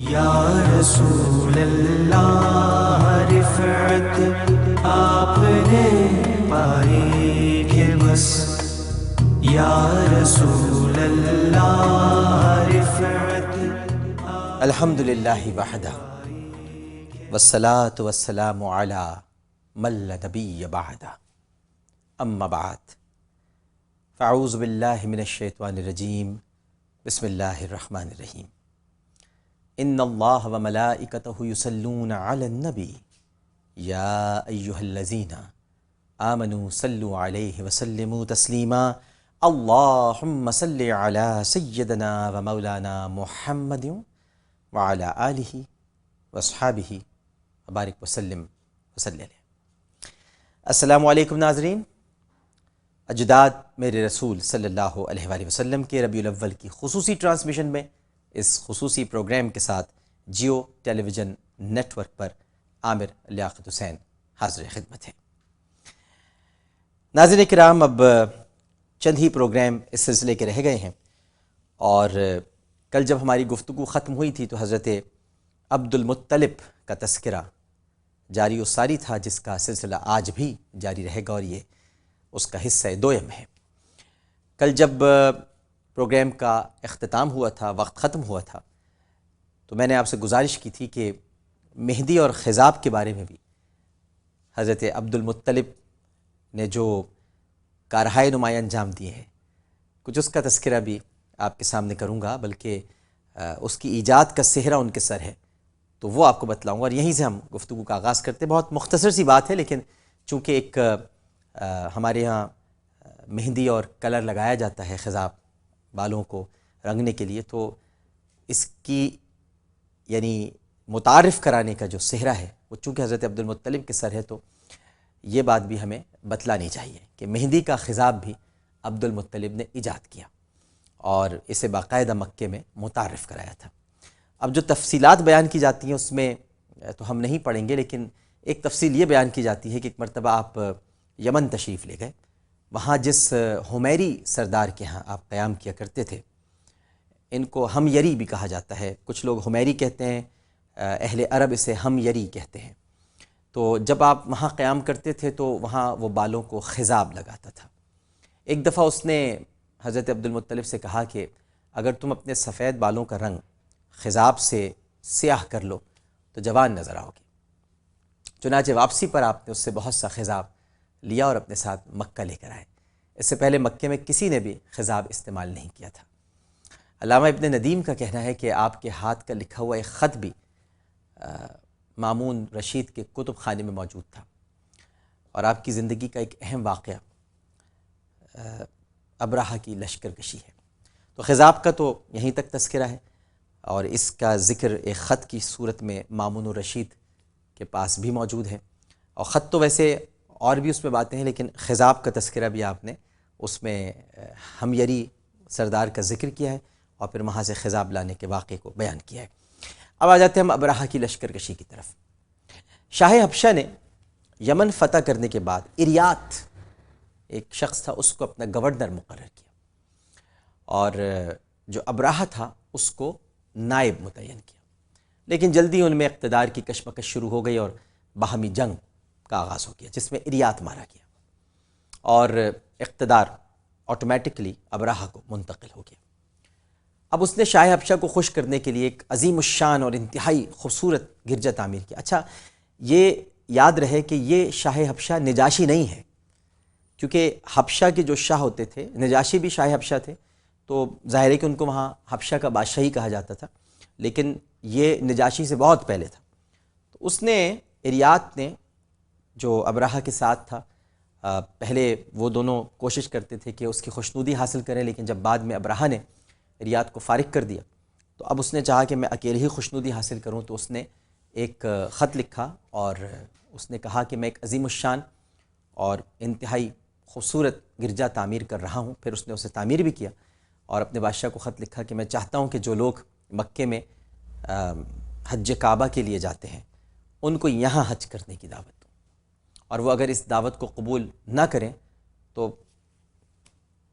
یا رسول اللہ رفعت آپ نے پائی کہ بس، یا رسول اللہ رفعت۔ الحمد للہ وحدہ والصلاة والسلام علی من لا نبی بعدہ، اما بعد فاعوذ باللہ من الشیطان الرجیم، بسم اللہ الرحمن الرحیم۔ ان اللہ وملائکتہ یصلون علی النبی یا ایہا الذین آمنوا صلوا علیہ وسلموا تسلیما، اللہم صل علی سیدنا ومولانا محمد وعلی آلہ واصحابہ وبارک وسلم وصلی علیہ۔ السلام علیکم ناظرین، اجداد میرے رسول صلی اللہ علیہ وآلہ وسلم کے ربیع الاول کی خصوصی ٹرانسمیشن میں اس خصوصی پروگرام کے ساتھ جیو ٹیلی ویژن نیٹ ورک پر عامر لیاقت حسین حاضر خدمت ہے۔ ناظرین کرام، اب چند ہی پروگرام اس سلسلے کے رہ گئے ہیں، اور کل جب ہماری گفتگو ختم ہوئی تھی تو حضرت عبد المطلب کا تذکرہ جاری و ساری تھا، جس کا سلسلہ آج بھی جاری رہے گا، اور یہ اس کا حصہ دوم ہے۔ کل جب پروگرام کا اختتام ہوا تھا، وقت ختم ہوا تھا، تو میں نے آپ سے گزارش کی تھی کہ مہدی اور خضاب کے بارے میں بھی حضرت عبد المطلب نے جو کارہائے نمایاں انجام دیے ہیں، کچھ اس کا تذکرہ بھی آپ کے سامنے کروں گا، بلکہ اس کی ایجاد کا سہرہ ان کے سر ہے، تو وہ آپ کو بتلاؤں گا، اور یہیں سے ہم گفتگو کا آغاز کرتے ہیں۔ بہت مختصر سی بات ہے، لیکن چونکہ ایک ہمارے ہاں مہندی اور کلر لگایا جاتا ہے خضاب بالوں کو رنگنے کے لیے، تو اس کی یعنی متعارف کرانے کا جو سہرہ ہے وہ چونکہ حضرت عبد المطلب کے سر ہے، تو یہ بات بھی ہمیں بتلانی چاہیے کہ مہندی کا خضاب بھی عبد المطلب نے ایجاد کیا اور اسے باقاعدہ مکے میں متعارف کرایا تھا۔ اب جو تفصیلات بیان کی جاتی ہیں اس میں تو ہم نہیں پڑھیں گے، لیکن ایک تفصیل یہ بیان کی جاتی ہے کہ ایک مرتبہ آپ یمن تشریف لے گئے، وہاں جس حمیری سردار کے ہاں آپ قیام کیا کرتے تھے، ان کو ہم یری بھی کہا جاتا ہے، کچھ لوگ حمیری کہتے ہیں، اہل عرب اسے ہم یری کہتے ہیں۔ تو جب آپ وہاں قیام کرتے تھے تو وہاں وہ بالوں کو خضاب لگاتا تھا۔ ایک دفعہ اس نے حضرت عبد المطلب سے کہا کہ اگر تم اپنے سفید بالوں کا رنگ خضاب سے سیاہ کر لو تو جوان نظر آؤ گے۔ چنانچہ واپسی پر آپ نے اس سے بہت سا خضاب لیا اور اپنے ساتھ مکہ لے کر آئے۔ اس سے پہلے مکے میں کسی نے بھی خضاب استعمال نہیں کیا تھا۔ علامہ ابن ندیم کا کہنا ہے کہ آپ کے ہاتھ کا لکھا ہوا ایک خط بھی مامون رشید کے کتب خانے میں موجود تھا، اور آپ کی زندگی کا ایک اہم واقعہ ابرہہ کی لشکر کشی ہے۔ تو خضاب کا تو یہیں تک تذکرہ ہے، اور اس کا ذکر ایک خط کی صورت میں مامون الرشید کے پاس بھی موجود ہے، اور خط تو ویسے اور بھی اس میں باتیں ہیں، لیکن خضاب کا تذکرہ بھی آپ نے اس میں ہمیری سردار کا ذکر کیا ہے، اور پھر وہاں سے خضاب لانے کے واقعے کو بیان کیا ہے۔ اب آ جاتے ہیں ہم ابرہہ کی لشکر کشی کی طرف۔ شاہ حبشہ نے یمن فتح کرنے کے بعد اریات ایک شخص تھا، اس کو اپنا گورنر مقرر کیا، اور جو ابرہہ تھا اس کو نائب متعین کیا، لیکن جلدی ان میں اقتدار کی کشمکش شروع ہو گئی اور باہمی جنگ کا آغاز ہو گیا، جس میں اریات مارا گیا، اور اقتدار آٹومیٹکلی ابرہہ کو منتقل ہو گیا۔ اب اس نے شاہ حبشہ کو خوش کرنے کے لیے ایک عظیم الشان اور انتہائی خوبصورت گرجا تعمیر کیا۔ اچھا، یہ یاد رہے کہ یہ شاہ حبشہ نجاشی نہیں ہے، کیونکہ حبشہ کے جو شاہ ہوتے تھے، نجاشی بھی شاہ حبشہ تھے، تو ظاہر ہے کہ ان کو وہاں حبشہ کا بادشاہ ہی کہا جاتا تھا، لیکن یہ نجاشی سے بہت پہلے تھا۔ تو اس نے اریات نے جو ابرہہ کے ساتھ تھا، پہلے وہ دونوں کوشش کرتے تھے کہ اس کی خوشنودی حاصل کریں، لیکن جب بعد میں ابرہہ نے اریات کو فارغ کر دیا تو اب اس نے چاہا کہ میں اکیلے ہی خوشنودی حاصل کروں، تو اس نے ایک خط لکھا اور اس نے کہا کہ میں ایک عظیم الشان اور انتہائی خوبصورت گرجا تعمیر کر رہا ہوں۔ پھر اس نے اسے تعمیر بھی کیا، اور اپنے بادشاہ کو خط لکھا کہ میں چاہتا ہوں کہ جو لوگ مکے میں حج کعبہ کے لیے جاتے ہیں ان کو یہاں حج کرنے کی دعوت دوں، اور وہ اگر اس دعوت کو قبول نہ کریں تو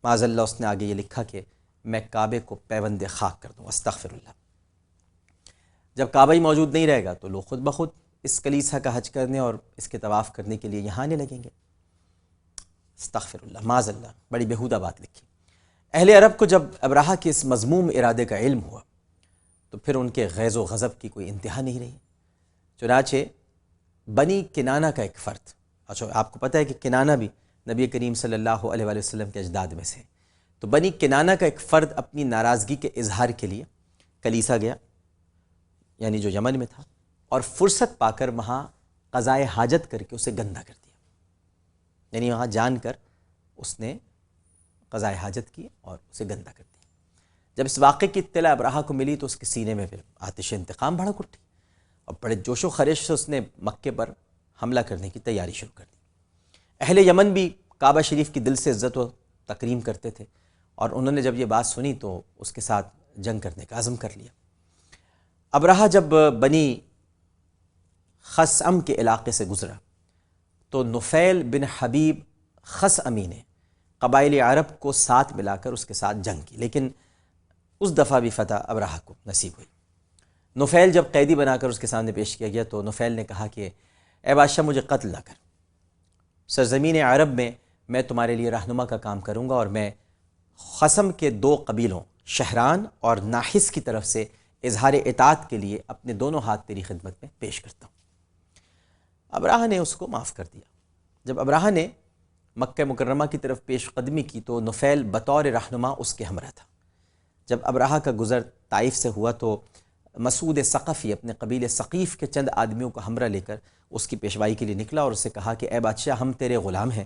معاذ اللہ اس نے آگے یہ لکھا کہ میں کعبے کو پیوند خاک کر دوں، استغفر اللہ۔ جب کعبہ ہی موجود نہیں رہے گا تو لوگ خود بخود اس کلیسا کا حج کرنے اور اس کے طواف کرنے کے لیے یہاں آنے لگیں گے۔ استغفر اللہ، معاذ اللہ، بڑی بیہودہ بات لکھی۔ اہل عرب کو جب ابراہہ کے اس مذموم ارادے کا علم ہوا تو پھر ان کے غیظ و غضب کی کوئی انتہا نہیں رہی۔ چنانچہ بنی کنانہ کا ایک فرد، اچھا آپ کو پتہ ہے کہ کنانہ بھی نبی کریم صلی اللہ علیہ وآلہ وسلم کے اجداد میں سے، تو بنی کنانہ کا ایک فرد اپنی ناراضگی کے اظہار کے لیے کلیسا گیا، یعنی جو یمن میں تھا، اور فرصت پا کر وہاں قضائے حاجت کر کے اسے گندا کر دیا، یعنی وہاں جان کر اس نے قضائے حاجت کی اور اسے گندا کر دیا۔ جب اس واقعے کی اطلاع ابراہہ کو ملی تو اس کے سینے میں پھر آتش انتقام بھڑک اٹھی اور بڑے جوش و خروش سے اس نے مکے پر حملہ کرنے کی تیاری شروع کر دی۔ اہل یمن بھی کعبہ شریف کی دل سے عزت و تکریم کرتے تھے، اور انہوں نے جب یہ بات سنی تو اس کے ساتھ جنگ کرنے کا عزم کر لیا۔ ابراہہ جب بنی خثعم کے علاقے سے گزرا تو نفیل بن حبیب خثعمی نے قبائل عرب کو ساتھ ملا کر اس کے ساتھ جنگ کی، لیکن اس دفعہ بھی فتح ابراہہ کو نصیب ہوئی۔ نفیل جب قیدی بنا کر اس کے سامنے پیش کیا گیا تو نفیل نے کہا کہ اے بادشاہ مجھے قتل نہ کر، سرزمین عرب میں تمہارے لیے رہنما کا کام کروں گا، اور میں خصم کے 2 قبیلوں شہران اور ناحس کی طرف سے اظہار اطاعت کے لیے اپنے دونوں ہاتھ تیری خدمت میں پیش کرتا ہوں۔ ابراہہ نے اس کو معاف کر دیا۔ جب ابراہہ نے مکہ مکرمہ کی طرف پیش قدمی کی تو نفیل بطور رہنما اس کے ہمراہ تھا۔ جب ابراہہ کا گزر طائف سے ہوا تو مسعود ثقفی اپنے قبیل ثقیف کے چند آدمیوں کو ہمراہ لے کر اس کی پیشوائی کے لیے نکلا اور اسے کہا کہ اے بادشاہ، ہم تیرے غلام ہیں،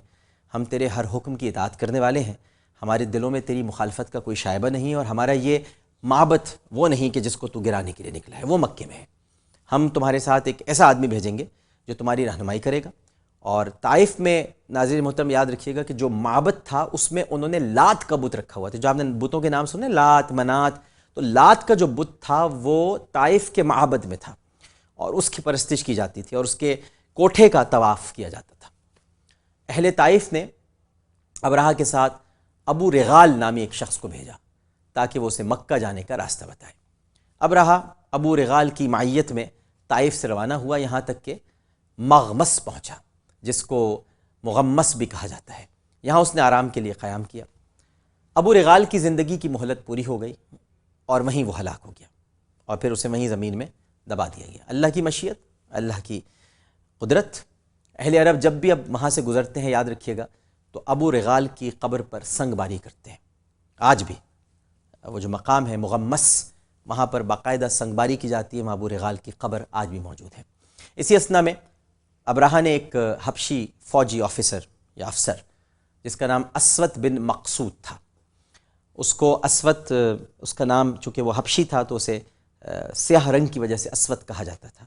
ہم تیرے ہر حکم کی اطاعت کرنے والے ہیں، ہمارے دلوں میں تیری مخالفت کا کوئی شائبہ نہیں، اور ہمارا یہ معبد وہ نہیں کہ جس کو تو گرانے کے لیے نکلا ہے، وہ مکے میں ہے۔ ہم تمہارے ساتھ ایک ایسا آدمی بھیجیں گے جو تمہاری رہنمائی کرے گا۔ اور طائف میں ناظرین محترم یاد رکھیے گا کہ جو معبد تھا اس میں انہوں نے لات کا بت رکھا ہوا تھا، جو آپ نے بتوں کے نام سنے، لات، منات، تو لات کا جو بت تھا وہ طائف کے معبد میں تھا اور اس کی پرستش کی جاتی تھی اور اس کے کوٹھے کا طواف کیا جاتا تھا۔ اہل طائف نے ابراہہ کے ساتھ ابو رغال نامی ایک شخص کو بھیجا تاکہ وہ اسے مکہ جانے کا راستہ بتائے۔ ابراہہ ابو رغال کی معیت میں طائف سے روانہ ہوا، یہاں تک کہ مغمس پہنچا، جس کو مغمس بھی کہا جاتا ہے۔ یہاں اس نے آرام کے لیے قیام کیا۔ ابو رغال کی زندگی کی مہلت پوری ہو گئی اور وہیں وہ ہلاک ہو گیا، اور پھر اسے وہیں زمین میں دبا دیا گیا۔ اللہ کی مشیت، اللہ کی قدرت۔ اہل عرب جب بھی اب وہاں سے گزرتے ہیں، یاد رکھیے گا، تو ابو رغال کی قبر پر سنگ باری کرتے ہیں۔ آج بھی وہ جو مقام ہے مغمس، وہاں پر باقاعدہ سنگ باری کی جاتی ہے، وہاں ابو رغال کی قبر آج بھی موجود ہے۔ اسی اثنا میں ابراہہ نے ایک حبشی فوجی آفیسر یا افسر جس کا نام اسود بن مقصود تھا، اس کو اسود، اس کا نام چونکہ وہ حبشی تھا تو اسے سیاہ رنگ کی وجہ سے اسود کہا جاتا تھا،